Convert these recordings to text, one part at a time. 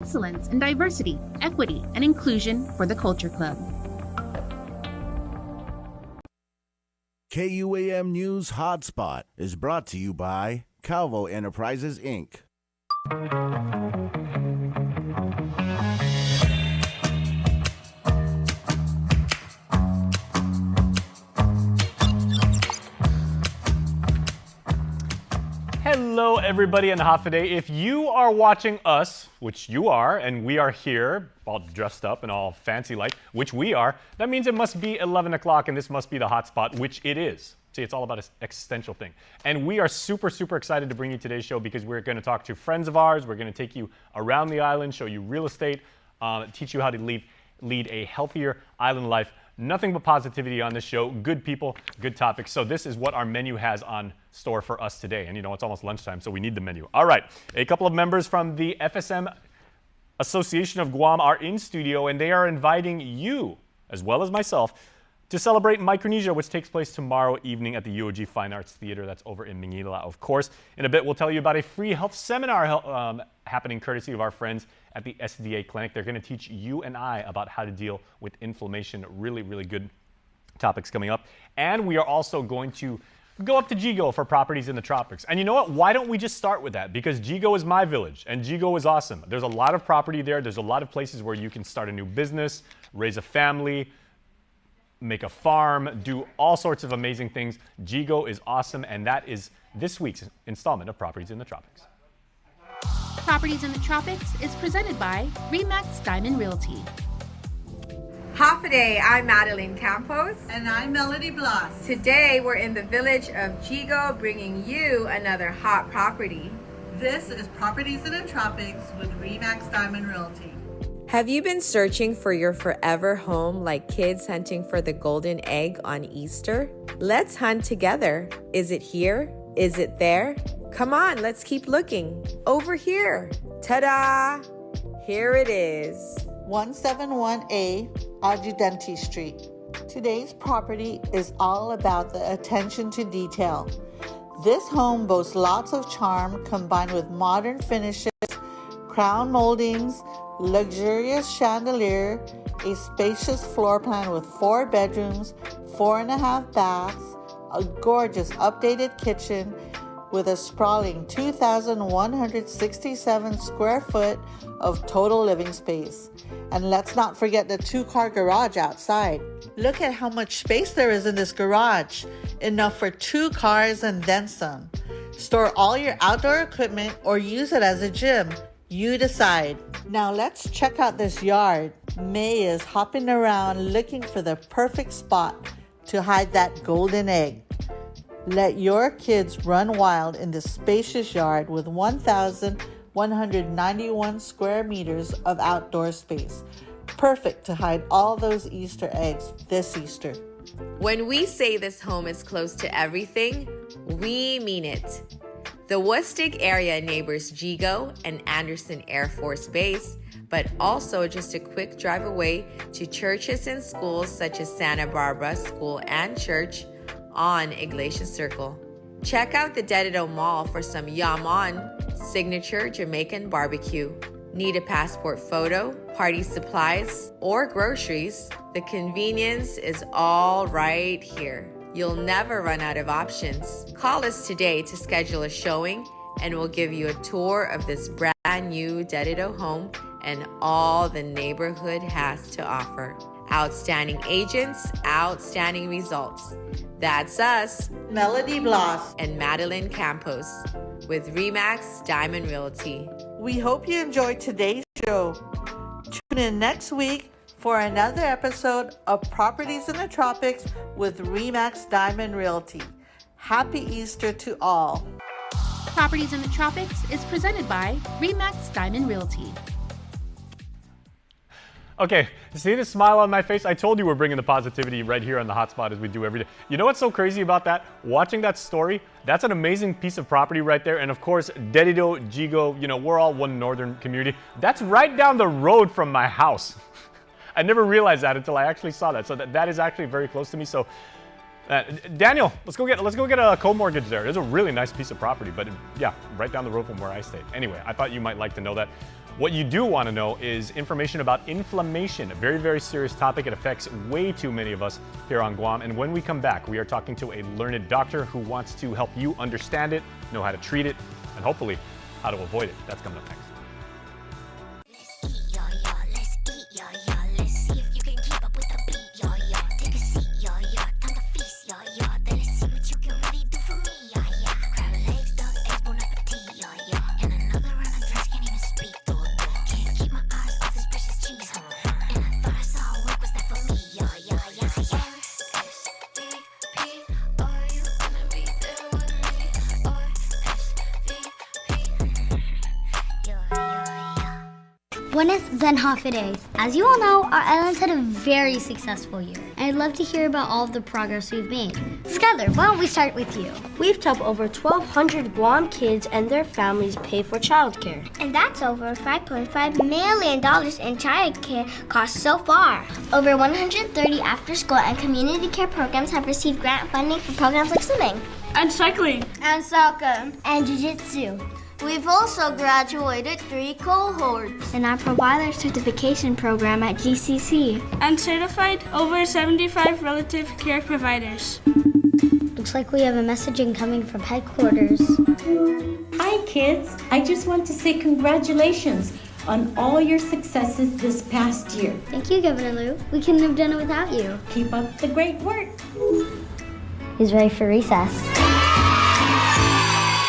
Excellence in diversity, equity, and inclusion for the Culture Club. KUAM News HotSpot is brought to you by Calvo Enterprises, Inc. Hello, everybody in the Hot Today. If you are watching us, which you are, and we are here, all dressed up and all fancy-like, which we are, that means it must be 11 o'clock, and this must be the hot spot, which it is. See, it's all about an existential thing. And we are super, super excited to bring you today's show because we're going to talk to friends of ours. We're going to take you around the island, show you real estate, teach you how to lead a healthier island life. Nothing but positivity on this show. Good people, good topics. So this is what our menu has on store for us today. And you know, it's almost lunchtime, so we need the menu. All right, a couple of members from the FSM Association of Guam are in studio, and they are inviting you, as well as myself, to celebrate Micronesia, which takes place tomorrow evening at the UOG Fine Arts Theater. That's over in Manila, of course. In a bit, we'll tell you about a free health seminar happening courtesy of our friends at the SDA Clinic. They're going to teach you and I about how to deal with inflammation. Really, really good topics coming up. And we are also going to go up to Jigo for properties in the tropics. And you know what? Why don't we just start with that? Because Jigo is my village, and Jigo is awesome. There's a lot of property there. There's a lot of places where you can start a new business, raise a family, make a farm, do all sorts of amazing things. Jigo is awesome, and that is this week's installment of Properties in the Tropics. Properties in the Tropics is presented by RE/MAX Diamond Realty. Half a day, I'm Madeline Campos. And I'm Melody Blas. Today, we're in the village of Jigo, bringing you another hot property. This is Properties in the Tropics with RE/MAX Diamond Realty. Have you been searching for your forever home like kids hunting for the golden egg on Easter? Let's hunt together. Is it here? Is it there? Come on, let's keep looking. Over here. Ta-da! Here it is. 171A Adjudante Street. Today's property is all about the attention to detail. This home boasts lots of charm combined with modern finishes, crown moldings, luxurious chandelier, a spacious floor plan with 4 bedrooms, 4.5 baths, a gorgeous updated kitchen with a sprawling 2,167 square foot of total living space. And let's not forget the 2-car garage outside. Look at how much space there is in this garage. Enough for 2 cars and then some. Store all your outdoor equipment or use it as a gym. You decide. Now let's check out this yard. May is hopping around looking for the perfect spot to hide that golden egg. Let your kids run wild in this spacious yard with 1,191 square meters of outdoor space. Perfect to hide all those Easter eggs this Easter. When we say this home is close to everything, we mean it. The Wustig area neighbors Jigo and Anderson Air Force Base, but also just a quick drive away to churches and schools such as Santa Barbara School and Church on Iglesia Circle. Check out the Dedido Mall for some Yamon signature Jamaican barbecue. Need a passport photo, party supplies, or groceries? The convenience is all right here. You'll never run out of options. Call us today to schedule a showing, and we'll give you a tour of this brand new Dedido home and all the neighborhood has to offer. Outstanding agents, outstanding results. That's us, Melody Blas and Madeline Campos with RE/MAX Diamond Realty. We hope you enjoyed today's show. Tune in next week for another episode of Properties in the Tropics with RE/MAX Diamond Realty. Happy Easter to all. Properties in the Tropics is presented by RE/MAX Diamond Realty. Okay, see the smile on my face? I told you we're bringing the positivity right here on the hotspot as we do every day. You know what's so crazy about that? Watching that story, that's an amazing piece of property right there. And of course, Dedido, Jigo, you know, we're all one northern community. That's right down the road from my house. I never realized that until I actually saw that. So that is actually very close to me. So Daniel, let's go get a co-mortgage there. It's a really nice piece of property, but yeah, right down the road from where I stay. Anyway, I thought you might like to know that. What you do want to know is information about inflammation, a very, very serious topic. It affects way too many of us here on Guam. And when we come back, we are talking to a learned doctor who wants to help you understand it, know how to treat it, and hopefully how to avoid it. That's coming up next. Buenos Zenhafides. As you all know, our island's had a very successful year, and I'd love to hear about all of the progress we've made. Skylar, why don't we start with you? We've helped over 1,200 Guam kids and their families pay for childcare. And that's over $5.5 million in childcare costs so far. Over 130 after-school and community care programs have received grant funding for programs like swimming. And cycling. And soccer. And jiu-jitsu. We've also graduated 3 cohorts. In our provider certification program at GCC. And certified over 75 relative care providers. Looks like we have a message incoming from headquarters. Hi kids, I just want to say congratulations on all your successes this past year. Thank you, Governor Lou. We couldn't have done it without you. Keep up the great work. He's ready for recess.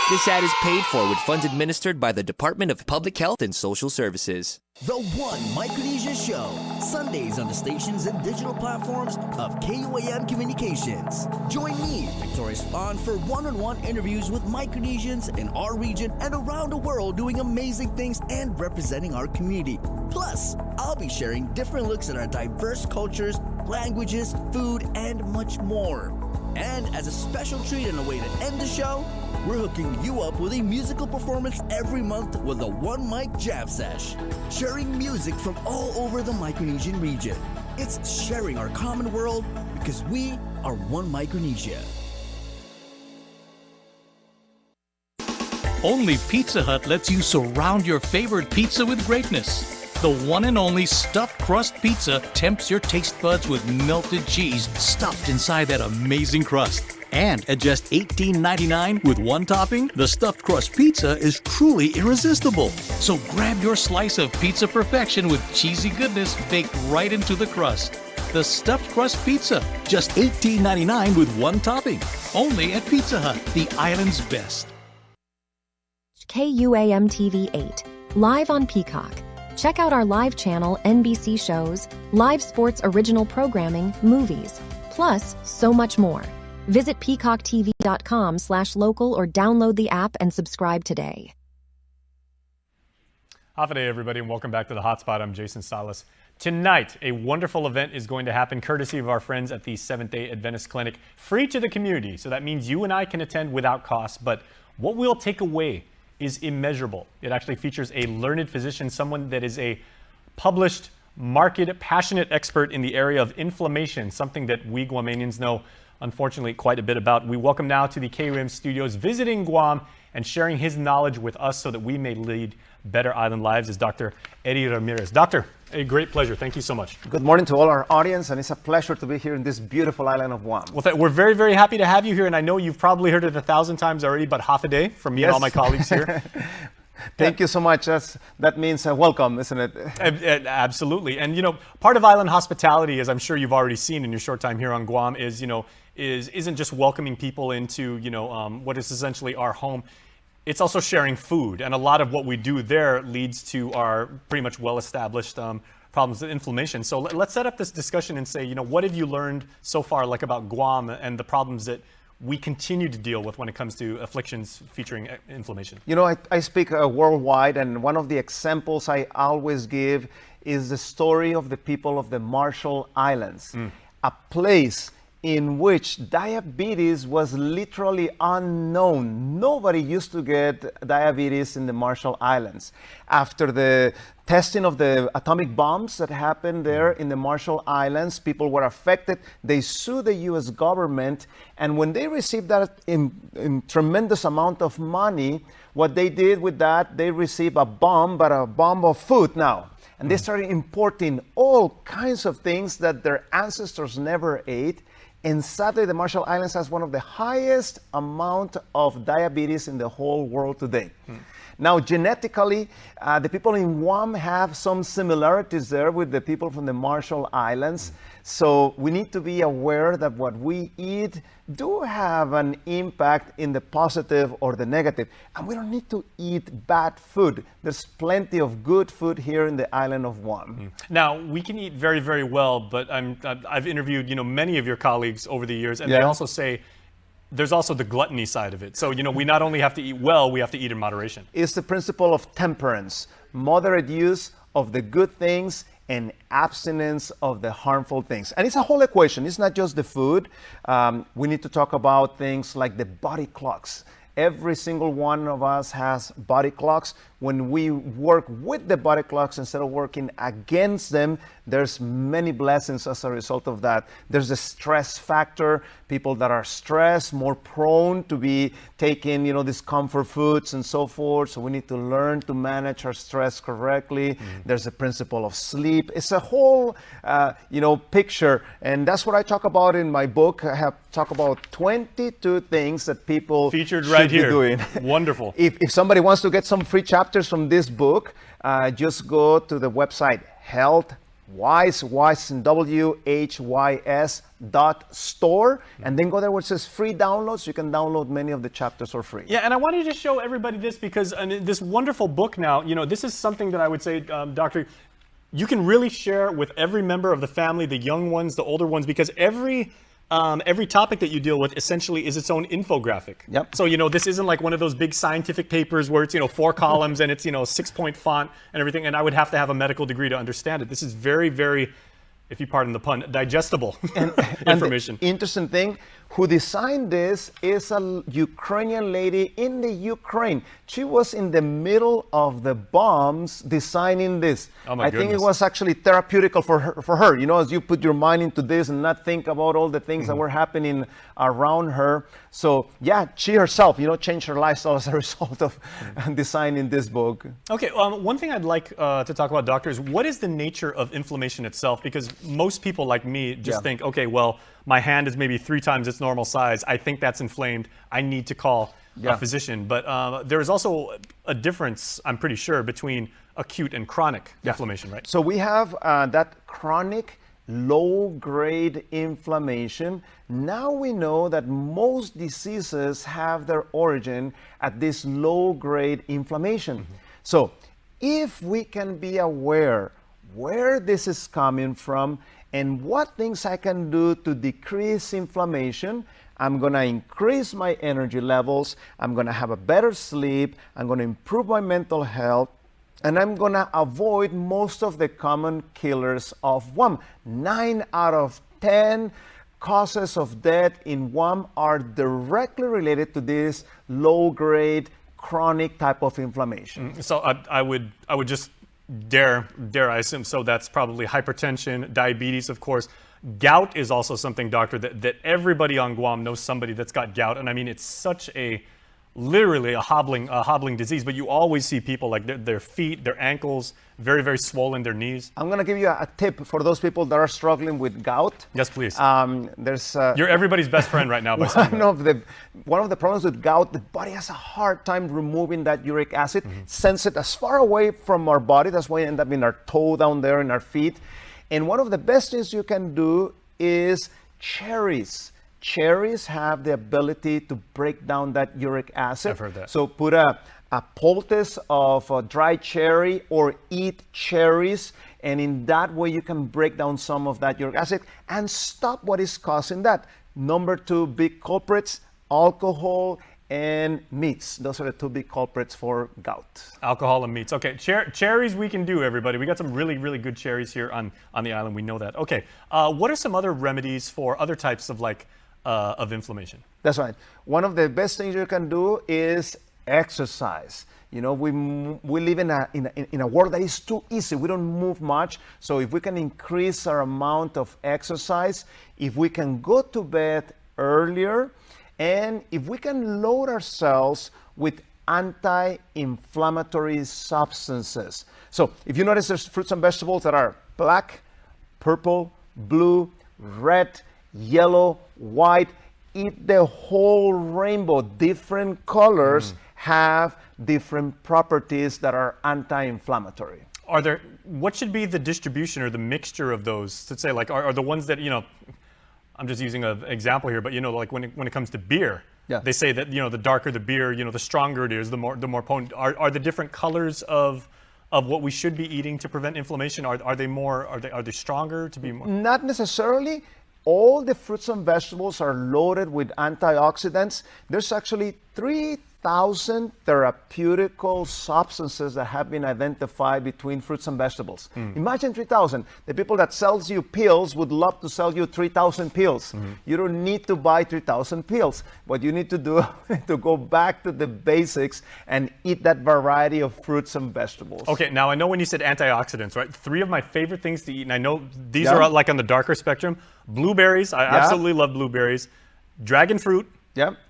This ad is paid for with funds administered by the Department of Public Health and Social Services. The One Micronesia Show, Sundays on the stations and digital platforms of KUAM Communications. Join me, Victoria Spahn, for one-on-one interviews with Micronesians in our region and around the world doing amazing things and representing our community. Plus, I'll be sharing different looks at our diverse cultures, languages, food, and much more. And as a special treat and a way to end the show, we're hooking you up with a musical performance every month with a One Mic Jam Sesh, sharing music from all over the Micronesian region. It's sharing our common world because we are One Micronesia. Only Pizza Hut lets you surround your favorite pizza with greatness. The one and only stuffed crust pizza tempts your taste buds with melted cheese stuffed inside that amazing crust. And at just $18.99 with one topping, the stuffed crust pizza is truly irresistible. So grab your slice of pizza perfection with cheesy goodness baked right into the crust. The stuffed crust pizza, just $18.99 with one topping. Only at Pizza Hut, the island's best. KUAM TV 8, live on Peacock. Check out our live channel, NBC shows, live sports original programming, movies, plus so much more. Visit peacocktv.com/local or download the app and subscribe today. Hafa day, everybody, and welcome back to the Hotspot. I'm Jason Salas. Tonight, a wonderful event is going to happen courtesy of our friends at the Seventh-day Adventist Clinic, free to the community. So that means you and I can attend without cost, but what we'll take away is immeasurable. It actually features a learned physician, someone that is a published, market, passionate expert in the area of inflammation, something that we Guamanians know, unfortunately, quite a bit about. We welcome now to the KUAM studios, visiting Guam and sharing his knowledge with us so that we may lead better island lives, is Dr. Eddie Ramirez. Doctor, a great pleasure. Thank you so much. Good morning to all our audience, and it's a pleasure to be here in this beautiful island of Guam. Well, we're very, very happy to have you here, and I know you've probably heard it 1,000 times already, but Hafa day from me and all my colleagues here. Thank you so much. That means welcome, isn't it? Absolutely. And, you know, part of island hospitality, as I'm sure you've already seen in your short time here on Guam, is, you know, isn't just welcoming people into, you know, what is essentially our home. It's also sharing food, and a lot of what we do there leads to our pretty much well-established problems with inflammation. So let's set up this discussion and say, you know, what have you learned so far, like about Guam and the problems that we continue to deal with when it comes to afflictions featuring inflammation? You know, I speak worldwide, and one of the examples I always give is the story of the people of the Marshall Islands, a place in which diabetes was literally unknown. Nobody used to get diabetes in the Marshall Islands. After the testing of the atomic bombs that happened there in the Marshall Islands, people were affected. They sued the US government, and when they received that in tremendous amount of money, what they did with that, they received a bomb, but a bomb of food now. And they started importing all kinds of things that their ancestors never ate. And sadly, the Marshall Islands has one of the highest amount of diabetes in the whole world today. Now, genetically, the people in Guam have some similarities there with the people from the Marshall Islands. So we need to be aware that what we eat do have an impact in the positive or the negative. And we don't need to eat bad food. There's plenty of good food here in the island of Guam. Now, we can eat very, very well, but I've interviewed, many of your colleagues over the years, and they also say there's also the gluttony side of it. So, we not only have to eat well, we have to eat in moderation. It's the principle of temperance, moderate use of the good things and abstinence of the harmful things. And it's a whole equation. It's not just the food. We need to talk about things like the body clocks. Every single one of us has body clocks. When we work with the body clocks instead of working against them, there's many blessings as a result of that. There's the stress factor. People that are stressed, more prone to be taking, these comfort foods and so forth. So we need to learn to manage our stress correctly. There's the principle of sleep. It's a whole, picture. And that's what I talk about in my book. I have talked about 22 things that people featured right here. Doing. Wonderful. If somebody wants to get some free chapters from this book, just go to the website WHYS.store, and then go there where it says free downloads. You can download many of the chapters for free. Yeah, and I wanted to show everybody this because this wonderful book now, this is something that I would say, Doctor, you can really share with every member of the family, the young ones, the older ones, because every topic that you deal with essentially is its own infographic. Yep. So, this isn't like one of those big scientific papers where it's, 4 columns and it's, 6-point font and everything. And I would have to have a medical degree to understand it. This is very, very, if you pardon the pun, digestible information. And the interesting thing, who designed this is a Ukrainian lady in the Ukraine. She was in the middle of the bombs designing this. Oh my I think it was actually therapeutical for her. As you put your mind into this and not think about all the things that were happening around her. So yeah, she herself, changed her lifestyle as a result of designing this book. Okay, one thing I'd like to talk about, Doctor, is what is the nature of inflammation itself? Because most people like me just think, okay, well, my hand is maybe 3 times its normal size. I think that's inflamed. I need to call a physician. But there is also a difference, I'm pretty sure, between acute and chronic inflammation, right? So we have that chronic low-grade inflammation. Now we know that most diseases have their origin at this low-grade inflammation. So if we can be aware where this is coming from and what things I can do to decrease inflammation, I'm going to increase my energy levels, I'm going to have a better sleep, I'm going to improve my mental health, and I'm going to avoid most of the common killers of Guam. 9 out of 10 causes of death in Guam are directly related to this low-grade chronic type of inflammation. So I would just dare I assume, so that's probably hypertension, diabetes, of course. Gout is also something, Doctor, that everybody on Guam knows somebody that's got gout. And I mean, it's such literally a hobbling disease, but you always see people like their feet, their ankles, very, very swollen, their knees. I'm going to give you a tip for those people that are struggling with gout. Yes, please. You're everybody's best friend right now. By one of the problems with gout, the body has a hard time removing that uric acid, sends it as far away from our body. That's why it ends up in our toe down there in our feet. And one of the best things you can do is cherries. Cherries have the ability to break down that uric acid. I've heard that. So put a poultice of dried cherry or eat cherries, and in that way you can break down some of that uric acid and stop what is causing that. Number 2 big culprits, alcohol and meats. Those are the two big culprits for gout. Alcohol and meats. Okay, cherries we can do, everybody. We got some really, really good cherries here on the island. We know that. Okay, what are some other remedies for other types of of inflammation? That's right. One of the best things you can do is exercise. You know, we live in a world that is too easy. We don't move much. So if we can increase our amount of exercise, if we can go to bed earlier, and if we can load ourselves with anti-inflammatory substances. So if you notice, there's fruits and vegetables that are black, purple, blue, red, yellow, white. Eat the whole rainbow. Different colors have different properties that are anti-inflammatory. What should be the distribution or the mixture of those? To say, like, are the ones that, you know, I'm just using an example here, but you know, like when it comes to beer, they say that, you know, the darker the beer, you know, the stronger it is, the more potent. Are the different colors of what we should be eating to prevent inflammation? Are they stronger to be more? Not necessarily. All the fruits and vegetables are loaded with antioxidants. There's actually 3,000 therapeutical substances that have been identified between fruits and vegetables. Imagine 3,000. The people that sells you pills would love to sell you 3,000 pills. You don't need to buy 3,000 pills. What you need to do is to go back to the basics and eat that variety of fruits and vegetables. Okay, now I know when you said antioxidants, right? 3 of my favorite things to eat, and I know these are like on the darker spectrum. Blueberries, I absolutely love blueberries. Dragon fruit,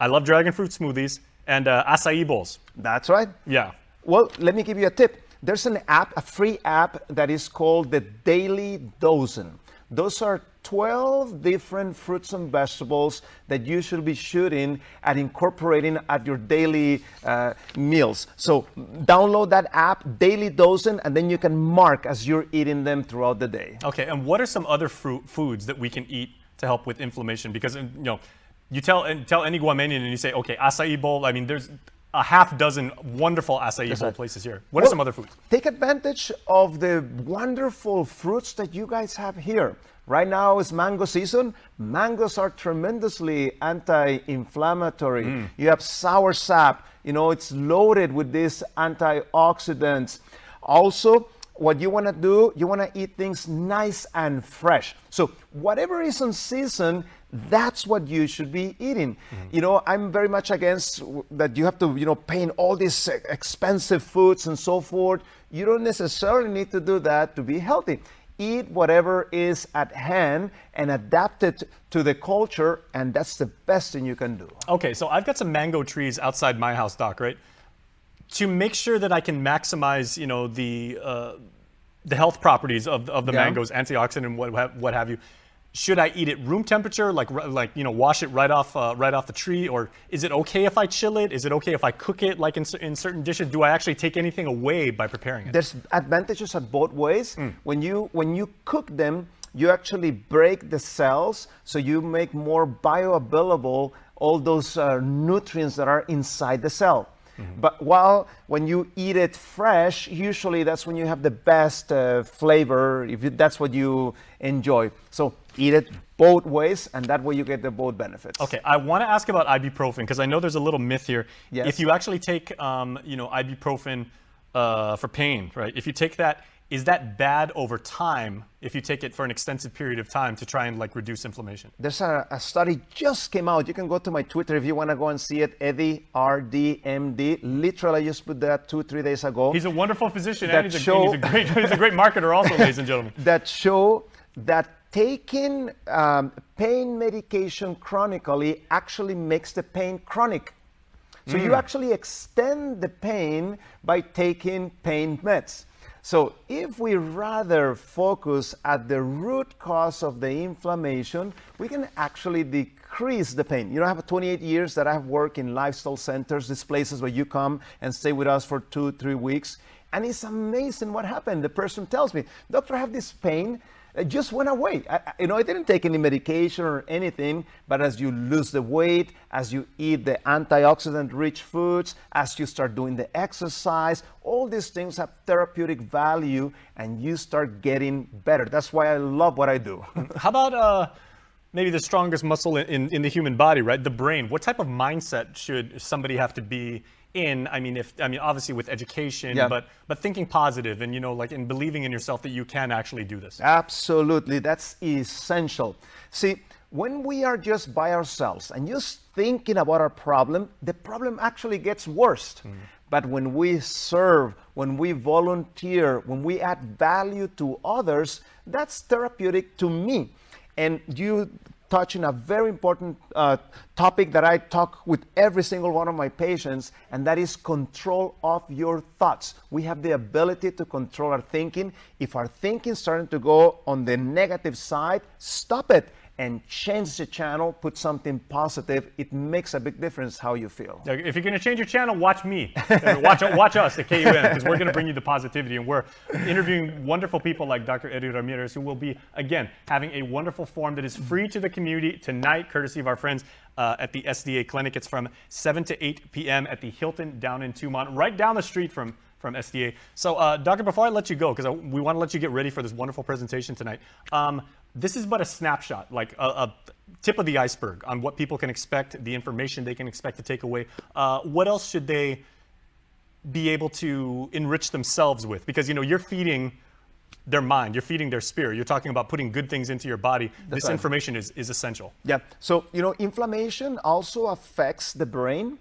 I love dragon fruit smoothies. And acai bowls. That's right. Yeah. Well, let me give you a tip. There's an app, a free app that is called the Daily Dozen. Those are 12 different fruits and vegetables that you should be shooting at incorporating at your daily meals. So download that app, Daily Dozen, and then you can mark as you're eating them throughout the day. Okay, and what are some other foods that we can eat to help with inflammation? Because, you know, you tell any Guamanian and you say, okay, acai bowl. I mean, there's a half dozen wonderful acai bowl places here. What are some other foods? Take advantage of the wonderful fruits that you guys have here. Right now is mango season. Mangoes are tremendously anti-inflammatory. You have sour sap. You know, it's loaded with these antioxidants. Also, what you want to do, you want to eat things nice and fresh. So whatever is on season, that's what you should be eating. You know, I'm very much against that you have to, you know, pay in all these expensive foods and so forth. You don't necessarily need to do that to be healthy. Eat whatever is at hand and adapt it to the culture, and that's the best thing you can do. Okay, so I've got some mango trees outside my house, Doc, right? To make sure that I can maximize, you know, the health properties of the mangoes, antioxidant and what have you, should I eat it room temperature, like you know, wash it right off the tree, or is it okay if I chill it? Is it okay if I cook it, like in certain dishes? Do I actually take anything away by preparing it? There's advantages at both ways. When you cook them, you actually break the cells, so you make more bioavailable all those nutrients that are inside the cell. But when you eat it fresh, usually that's when you have the best flavor, that's what you enjoy. So eat it both ways, and that way you get the both benefits. Okay, I want to ask about ibuprofen, because I know there's a little myth here. Yes. If you actually take, you know, ibuprofen for pain, right? If you take that, is that bad over time if you take it for an extensive period of time to try and like reduce inflammation? There's a study just came out. You can go to my Twitter if you want to go and see it. Eddie RDMD. Literally, I just put that 2-3 days ago. He's a wonderful physician, and he's a great marketer also, ladies and gentlemen. That show that taking pain medication chronically actually makes the pain chronic. So you actually extend the pain by taking pain meds. So if we rather focus at the root cause of the inflammation, we can actually decrease the pain. You know, I have 28 years that I've worked in lifestyle centers, these places where you come and stay with us for 2-3 weeks. And it's amazing what happened. The person tells me, doctor, I have this pain. It just went away. I didn't take any medication or anything, but as you lose the weight, as you eat the antioxidant-rich foods, as you start doing the exercise, all these things have therapeutic value, and you start getting better. That's why I love what I do. How about maybe the strongest muscle in the human body, right? The brain. What type of mindset should somebody have to be in? I mean, obviously with education, but thinking positive and, like in believing in yourself that you can actually do this. Absolutely. That's essential. See, when we are just by ourselves and just thinking about our problem, the problem actually gets worse. But when we serve, when we volunteer, when we add value to others, that's therapeutic to me. And you touch on a very important topic that I talk with every single one of my patients, and that is control of your thoughts. We have the ability to control our thinking. If our thinking is starting to go on the negative side, stop it and change the channel, put something positive. It makes a big difference how you feel. If you're gonna change your channel, watch me. Watch us at KUAM, because we're gonna bring you the positivity. And we're interviewing wonderful people like Dr. Eddie Ramirez, who will be, again, having a wonderful forum that is free to the community tonight, courtesy of our friends at the SDA Clinic. It's from 7 to 8 p.m. at the Hilton down in Tumont, right down the street from SDA. So, Doctor, before I let you go, because we want to let you get ready for this wonderful presentation tonight, this is but a snapshot, like a tip of the iceberg on what people can expect, the information they can expect to take away. What else should they be able to enrich themselves with? Because, you're feeding their mind, you're feeding their spirit, you're talking about putting good things into your body. This information is essential. Yeah, so, inflammation also affects the brain,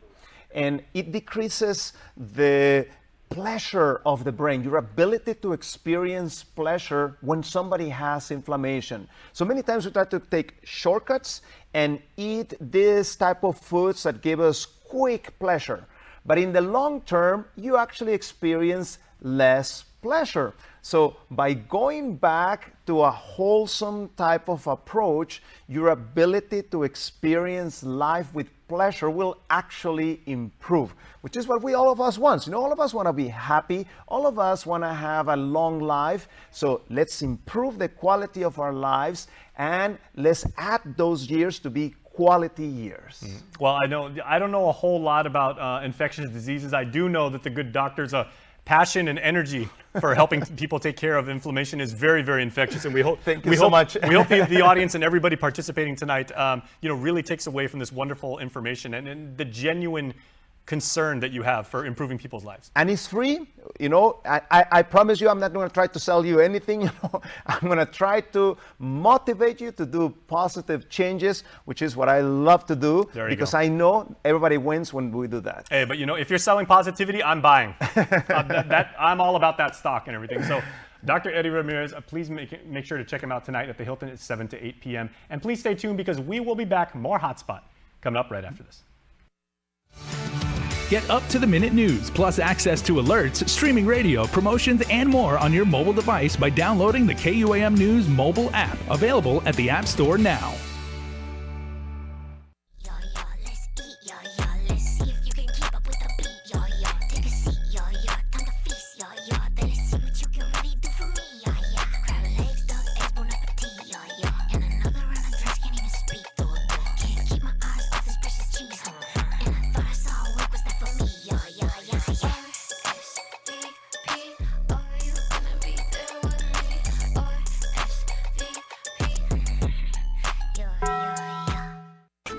and it decreases the pleasure of the brain, your ability to experience pleasure when somebody has inflammation. So many times we try to take shortcuts and eat this type of foods that give us quick pleasure. But in the long term, you actually experience less pleasure. So by going back to a wholesome type of approach, your ability to experience life with pleasure will actually improve, which is what all of us want. All of us want to be happy. All of us want to have a long life. So let's improve the quality of our lives, and let's add those years to be quality years. Well, I don't know a whole lot about infectious diseases. I do know that the good doctor's passion and energy for helping people take care of inflammation is very, very infectious, and we hope so much. We hope the audience and everybody participating tonight, really takes away from this wonderful information and the genuine concern that you have for improving people's lives. And it's free. I promise you, I'm not going to try to sell you anything. I'm going to try to motivate you to do positive changes, which is what I love to do, because I know everybody wins when we do that. Hey, but if you're selling positivity, I'm buying. I'm all about that stock and everything. So, Dr. Eddie Ramirez, please make sure to check him out tonight at the Hilton at 7 to 8 p.m. And please stay tuned, because we will be back. More HotSpot coming up right after this. Get up-to-the-minute news, plus access to alerts, streaming radio, promotions, and more on your mobile device by downloading the KUAM News mobile app, available at the App Store now.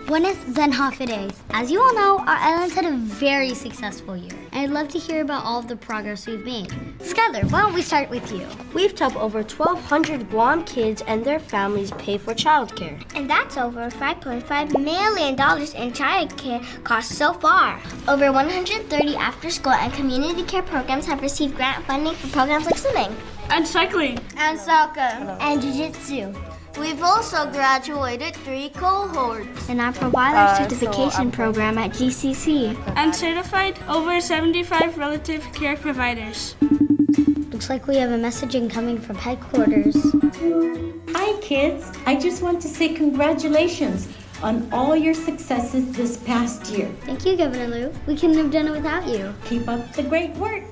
Buenos Zenhafides. As you all know, our islands had a very successful year, and I'd love to hear about all of the progress we've made. Skylar, why don't we start with you? We've helped over 1,200 Guam kids and their families pay for childcare. And that's over $5.5 million in childcare costs so far. Over 130 after-school and community care programs have received grant funding for programs like swimming, and cycling, and soccer, and jiu-jitsu. We've also graduated 3 cohorts in our provider certification program at GCC, and certified over 75 relative care providers. Looks like we have a messaging coming from headquarters. Hi kids, I just want to say congratulations on all your successes this past year. Thank you, Governor Lou. We couldn't have done it without you. Keep up the great work.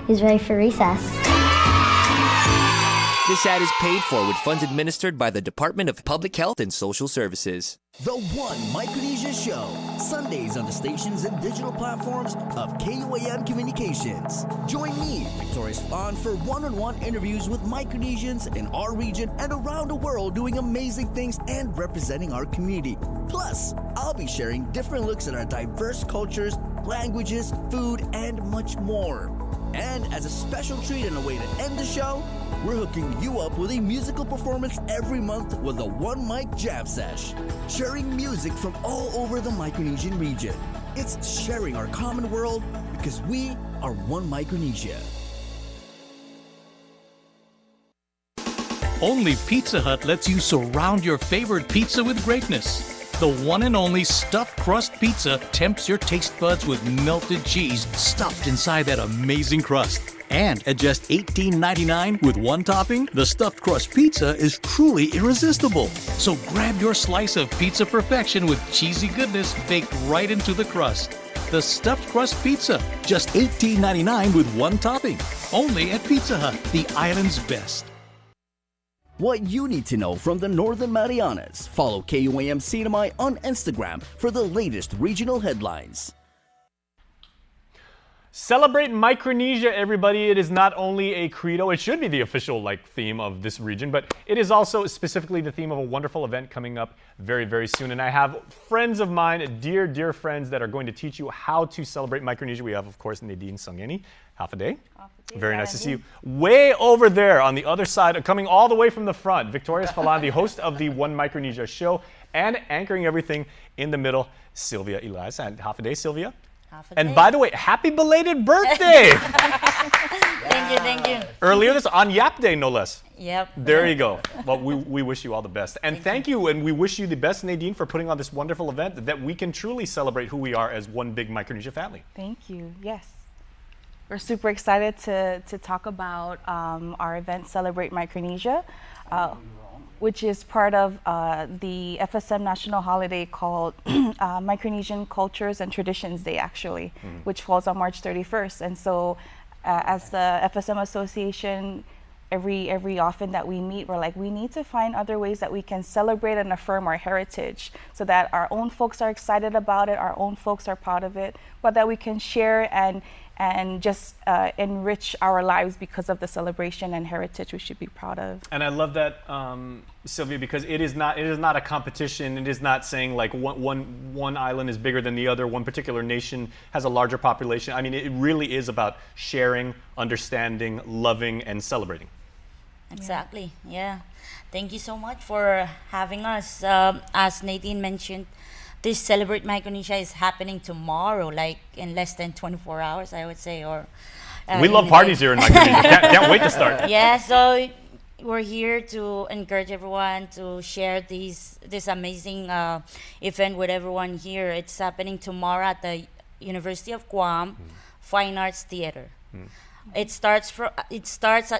He's ready for recess. This ad is paid for with funds administered by the Department of Public Health and Social Services. The One Micronesia Show, Sundays on the stations and digital platforms of KUAM Communications. Join me, Victoria Spahn, for one-on-one interviews with Micronesians in our region and around the world doing amazing things and representing our community. Plus, I'll be sharing different looks at our diverse cultures, languages, food, and much more. And as a special treat and a way to end the show, we're hooking you up with a musical performance every month with a One Mic Jam Sesh, sharing music from all over the Micronesian region. It's sharing our common world because we are One Micronesia. Only Pizza Hut lets you surround your favorite pizza with greatness. The one and only stuffed crust pizza tempts your taste buds with melted cheese stuffed inside that amazing crust. And at just $18.99 with one topping, the stuffed crust pizza is truly irresistible. So grab your slice of pizza perfection with cheesy goodness baked right into the crust. The stuffed crust pizza, just $18.99 with one topping. Only at Pizza Hut, the island's best. What you need to know from the Northern Marianas. Follow KUAM CNMI on Instagram for the latest regional headlines. Celebrate Micronesia, everybody. It is not only a credo, it should be the official theme of this region, but it is also specifically the theme of a wonderful event coming up very, very soon. And I have friends of mine, dear, dear friends, that are going to teach you how to celebrate Micronesia. We have, of course, Nadine Sangeni, half a day. Very nice to see you. Way over there on the other side, coming all the way from the front, Victoria Spahn, the host of the One Micronesia show, and anchoring everything in the middle, Sylvia Elias. And half a day, Sylvia. And by the way, happy belated birthday! Thank you. Earlier this, on Yap Day, no less. Yep. There you go. Well, we wish you all the best. And thank you, and we wish you the best, Nadine, for putting on this wonderful event that we can truly celebrate who we are as one big Micronesia family. Thank you. Yes. We're super excited to talk about our event, Celebrate Micronesia, which is part of the FSM national holiday called Micronesian Cultures and Traditions Day, actually, which falls on March 31st. And so as the FSM Association, every often that we meet, we're like, we need to find other ways that we can celebrate and affirm our heritage so that our own folks are excited about it, our own folks are proud of it, but that we can share and just enrich our lives because of the celebration and heritage we should be proud of. And I love that, Sylvia, because it is not a competition. It is not saying like one island is bigger than the other, one particular nation has a larger population. I mean, it really is about sharing, understanding, loving, and celebrating. Exactly, yeah. Thank you so much for having us. As Nadine mentioned, this Celebrate Micronesia is happening tomorrow, like in less than 24 hours, I would say. Or we love parties here in Micronesia. Can't wait to start. Yeah, so we're here to encourage everyone to share this amazing event with everyone here. It's happening tomorrow at the University of KUAM Fine Arts Theater. It starts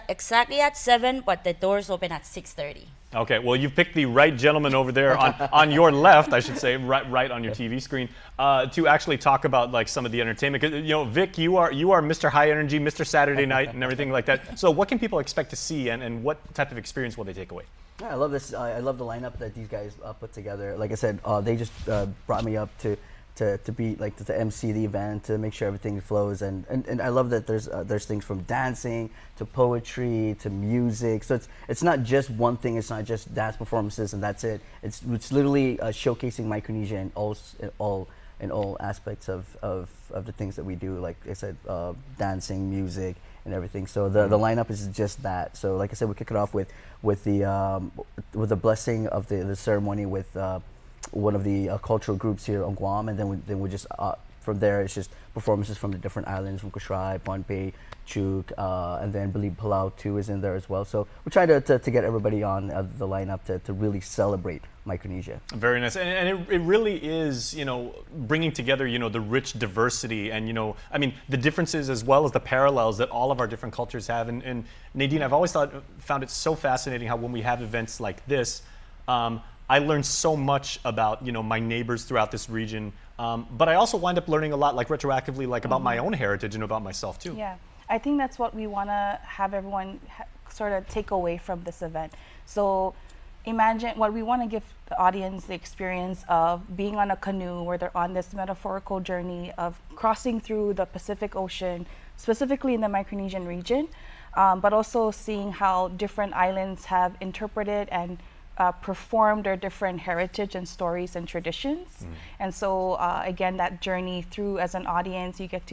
exactly at 7, but the doors open at 6:30. Okay, well, you've picked the right gentleman over there on your left, I should say, right on your TV screen, to actually talk about like some of the entertainment. 'Cause, you know, Vic, you are Mr. High Energy, Mr. Saturday Night, and everything like that. So, what can people expect to see, and what type of experience will they take away? Yeah, I love this. I love the lineup that these guys put together. Like I said, they just brought me up to be like to MC the event, to make sure everything flows, and I love that there's things from dancing to poetry to music. So it's not just one thing. It's not just dance performances and that's it. It's literally showcasing Micronesia in all aspects of the things that we do. Like I said, dancing, music, and everything. So the lineup is just that. So like I said, we kick it off with the blessing of the ceremony with one of the cultural groups here on Guam, and then we just from there it's just performances from the different islands, from Kashrai, Pohnpei, Chuuk, and then I believe Palau too is in there as well. So we try to get everybody on the lineup to really celebrate Micronesia. Very nice, and it really is, you know, bringing together, you know, the rich diversity and, you know, I mean, the differences as well as the parallels that all of our different cultures have. And Nadine, I've always found it so fascinating how when we have events like this, I learned so much about, you know, my neighbors throughout this region, but I also wind up learning a lot, like retroactively, like about my own heritage and about myself too. Yeah, I think that's what we want to have everyone sort of take away from this event. So imagine what we want to give the audience the experience of being on a canoe where they're on this metaphorical journey of crossing through the Pacific Ocean, specifically in the Micronesian region, but also seeing how different islands have interpreted and performed their different heritage and stories and traditions. And so again, that journey through as an audience, you get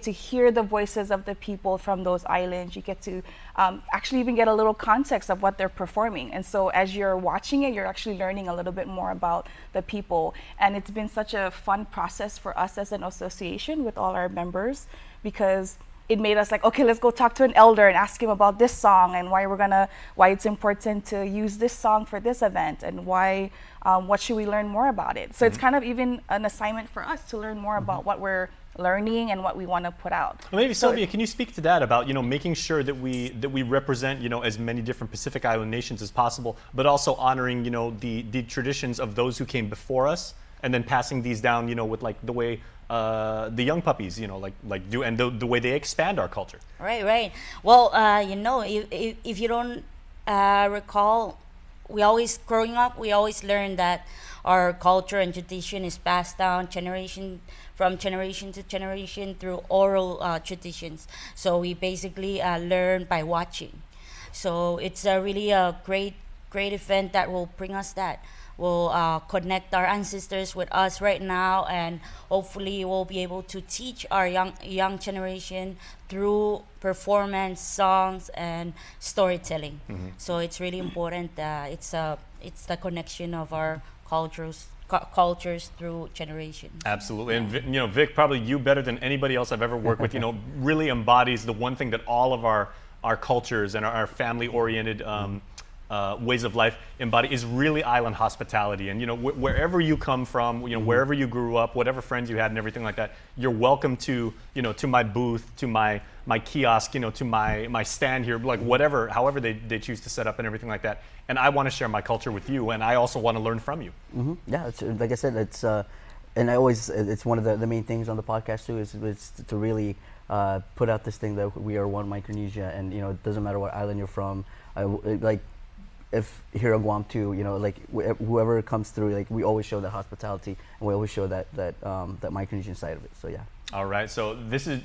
to hear the voices of the people from those islands. You get to actually even get a little context of what they're performing. And so as you're watching it, you're actually learning a little bit more about the people. And it's been such a fun process for us as an association with all our members, because it made us like, okay, let's go talk to an elder and ask him about this song and why it's important to use this song for this event, and why, what should we learn more about it. So it's kind of even an assignment for us to learn more about what we're learning and what we want to put out. Well, maybe Sylvia, can you speak to that about, making sure that we represent, as many different Pacific Island nations as possible, but also honoring, the traditions of those who came before us, and then passing these down, with like the way the young puppies, like do, and the way they expand our culture. Right. Well, if you don't recall, growing up, we always learned that our culture and tradition is passed down from generation to generation through oral traditions. So we basically learn by watching. So it's really a great event that will bring us that. Will connect our ancestors with us right now, and hopefully we'll be able to teach our young generation through performance, songs, and storytelling. So it's really important. It's the connection of our cultures through generations. Absolutely. And Vic, probably you better than anybody else I've ever worked with, really embodies the one thing that all of our cultures and our family-oriented ways of life embody is really island hospitality. And wherever you come from, wherever you grew up, whatever friends you had and everything like that, you're welcome to to my booth, to my kiosk, to my stand here, like however they choose to set up and everything like that. And I want to share my culture with you, and I also want to learn from you. Yeah, it's, like I said, it's and it's one of the main things on the podcast too, is to really put out this thing that we are one Micronesia, and it doesn't matter what island you're from. If here on Guam too, whoever comes through, we always show that hospitality, and we always show that Micronesian side of it. So yeah. All right. So this is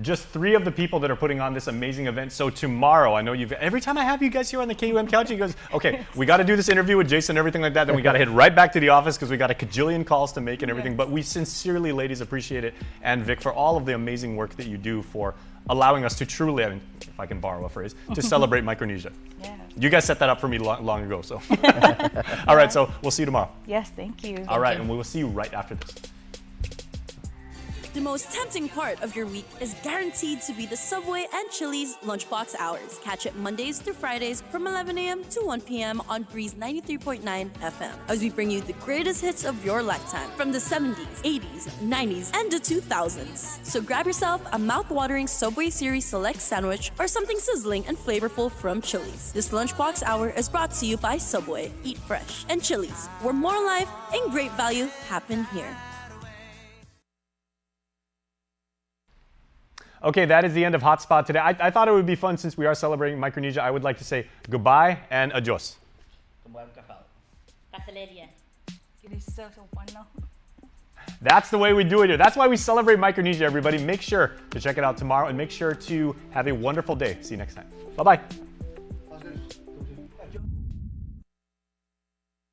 just 3 of the people that are putting on this amazing event. So tomorrow, I know every time I have you guys here on the KUAM couch, you goes, okay, we got to do this interview with Jason and everything like that. Then we got to head right back to the office because we got a cajillion calls to make and everything. But we sincerely, ladies, appreciate it. And Vic, for all of the amazing work that you do for allowing us to truly, if I can borrow a phrase, to celebrate Micronesia. Yeah. You guys set that up for me long ago. So, all right. So we'll see you tomorrow. Yes, thank you. All right, and we will see you right after this. The most tempting part of your week is guaranteed to be the Subway and Chili's Lunchbox Hours. Catch it Mondays through Fridays from 11 a.m. to 1 p.m. on Breeze 93.9 FM as we bring you the greatest hits of your lifetime from the 70s, 80s, 90s, and the 2000s. So grab yourself a mouth-watering Subway Series Select sandwich or something sizzling and flavorful from Chili's. This Lunchbox Hour is brought to you by Subway, Eat Fresh, and Chili's, where more life and great value happen here. Okay, that is the end of HotSpot today. I thought it would be fun since we are celebrating Micronesia. I would like to say goodbye and adios. That's the way we do it here. That's why we celebrate Micronesia, everybody. Make sure to check it out tomorrow and make sure to have a wonderful day. See you next time. Bye-bye.